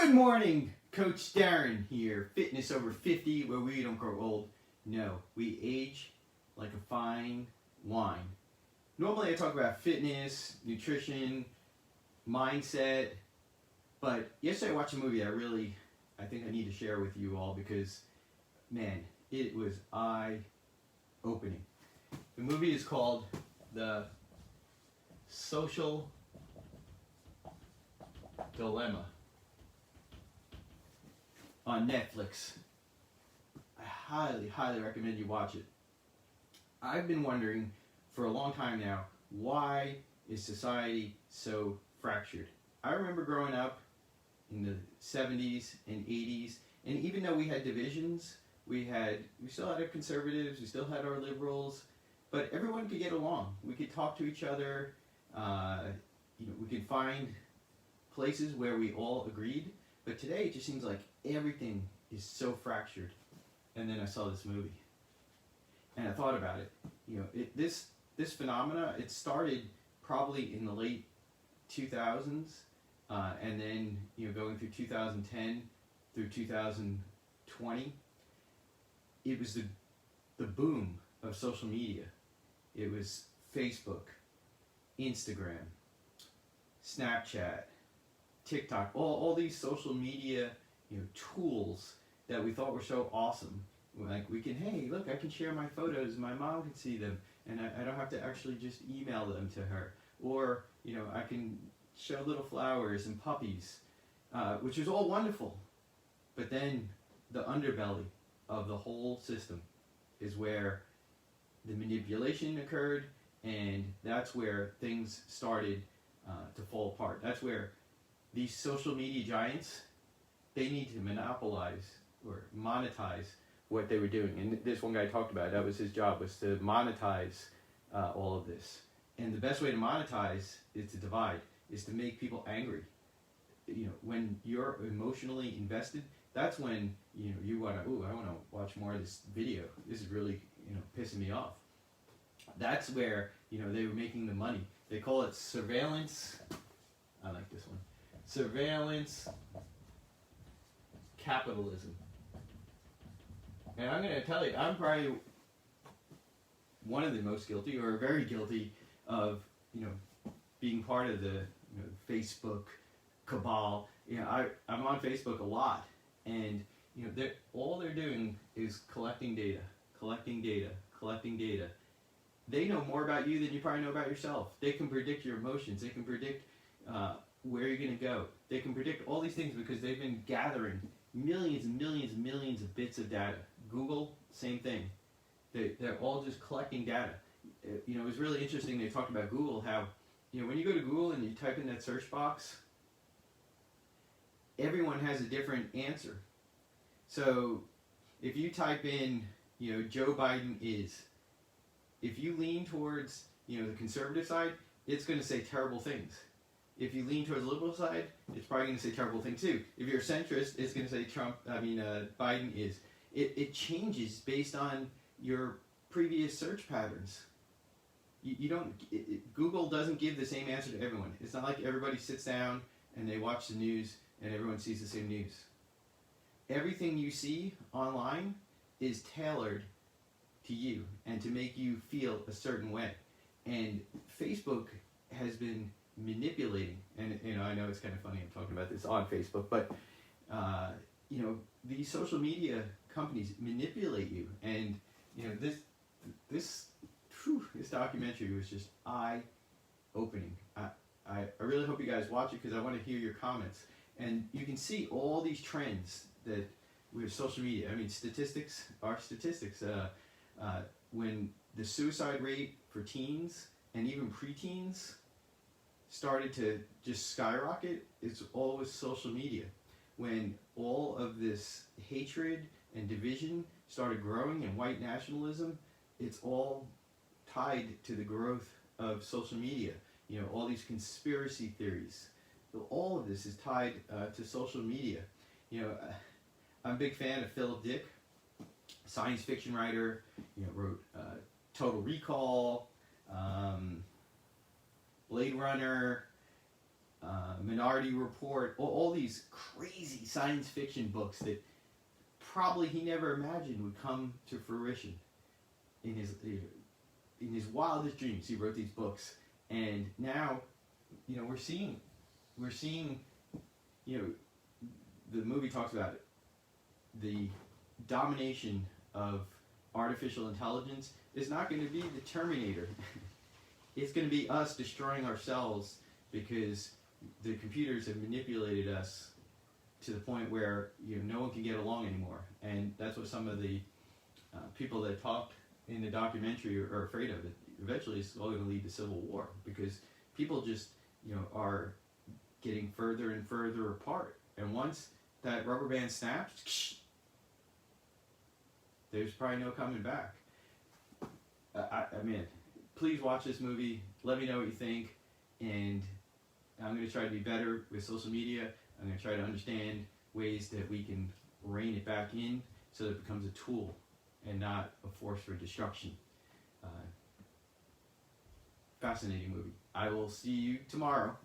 Good morning, Coach Darren here. Fitness over 50, where we don't grow old. No, we age like a fine wine. Normally I talk about fitness, nutrition, mindset, but yesterday I watched a movie I think I need to share with you all because, man, it was eye-opening. The movie is called The Social Dilemma on Netflix. I highly recommend you watch it. I've been wondering for a long time now, why is society so fractured? I remember growing up in the 70s and 80s, and even though we had divisions, we still had our conservatives, we still had our liberals, but everyone could get along. We could talk to each other. We could find places where we all agreed. But today it just seems like everything is so fractured. And then I saw this movie, and I thought about it. This phenomena, it started probably in the late 2000s, and then going through 2010 through 2020. It was the boom of social media. It was Facebook, Instagram, Snapchat, TikTok, all these social media tools that we thought were so awesome. Like hey, look, I can share my photos, my mom can see them, and I don't have to actually just email them to her. Or, I can show little flowers and puppies, which is all wonderful. But then the underbelly of the whole system is where the manipulation occurred, and that's where things started to fall apart. That's where these social media giants, they need to monopolize or monetize what they were doing. And this one guy talked about it. That was his job, was to monetize all of this. And the best way to monetize is to divide, is to make people angry. When you're emotionally invested, that's when you want to, I want to watch more of this video. This is really pissing me off. That's where they were making the money. They call it surveillance. I like this one. Surveillance capitalism. And I'm going to tell you, I'm probably one of the most guilty, or very guilty, of being part of the Facebook cabal. I'm on Facebook a lot, and all they're doing is collecting data. They know more about you than you probably know about yourself. They can predict your emotions. They can predict where you're going to go. They can predict all these things because they've been gathering millions and millions and millions of bits of data. Google, same thing. They're all just collecting data. It was really interesting. They talked about Google, how when you go to Google and you type in that search box, everyone has a different answer. So if you type in Joe Biden is, if you lean towards the conservative side, it's going to say terrible things. If you lean towards the liberal side, it's probably going to say terrible things too. If you're a centrist, it's going to say Biden is. It changes based on your previous search patterns. Google doesn't give the same answer to everyone. It's not like everybody sits down and they watch the news and everyone sees the same news. Everything you see online is tailored to you and to make you feel a certain way. And Facebook has been manipulating, and I know it's kind of funny I'm talking about this on Facebook, but these social media companies manipulate you, and this documentary was just eye-opening. I really hope you guys watch it because I want to hear your comments. And you can see all these trends that with social media. I mean, statistics are statistics. When the suicide rate for teens and even preteens started to just skyrocket, it's all with social media. When all of this hatred and division started growing and white nationalism, it's all tied to the growth of social media. All these conspiracy theories. All of this is tied to social media. I'm a big fan of Philip Dick, science fiction writer. Wrote Total Recall, Blade Runner, Minority Report, all these crazy science fiction books that probably he never imagined would come to fruition in his wildest dreams. He wrote these books, and now, we're seeing, the movie talks about it, the domination of artificial intelligence is not going to be the Terminator. It's going to be us destroying ourselves because the computers have manipulated us to the point where no one can get along anymore. And that's what some of the people that talk in the documentary are afraid of. It eventually it's all going to lead to civil war because people just are getting further and further apart. And once that rubber band snaps, there's probably no coming back. I mean, please watch this movie. Let me know what you think. And I'm going to try to be better with social media. I'm going to try to understand ways that we can rein it back in so that it becomes a tool and not a force for destruction. Fascinating movie. I will see you tomorrow.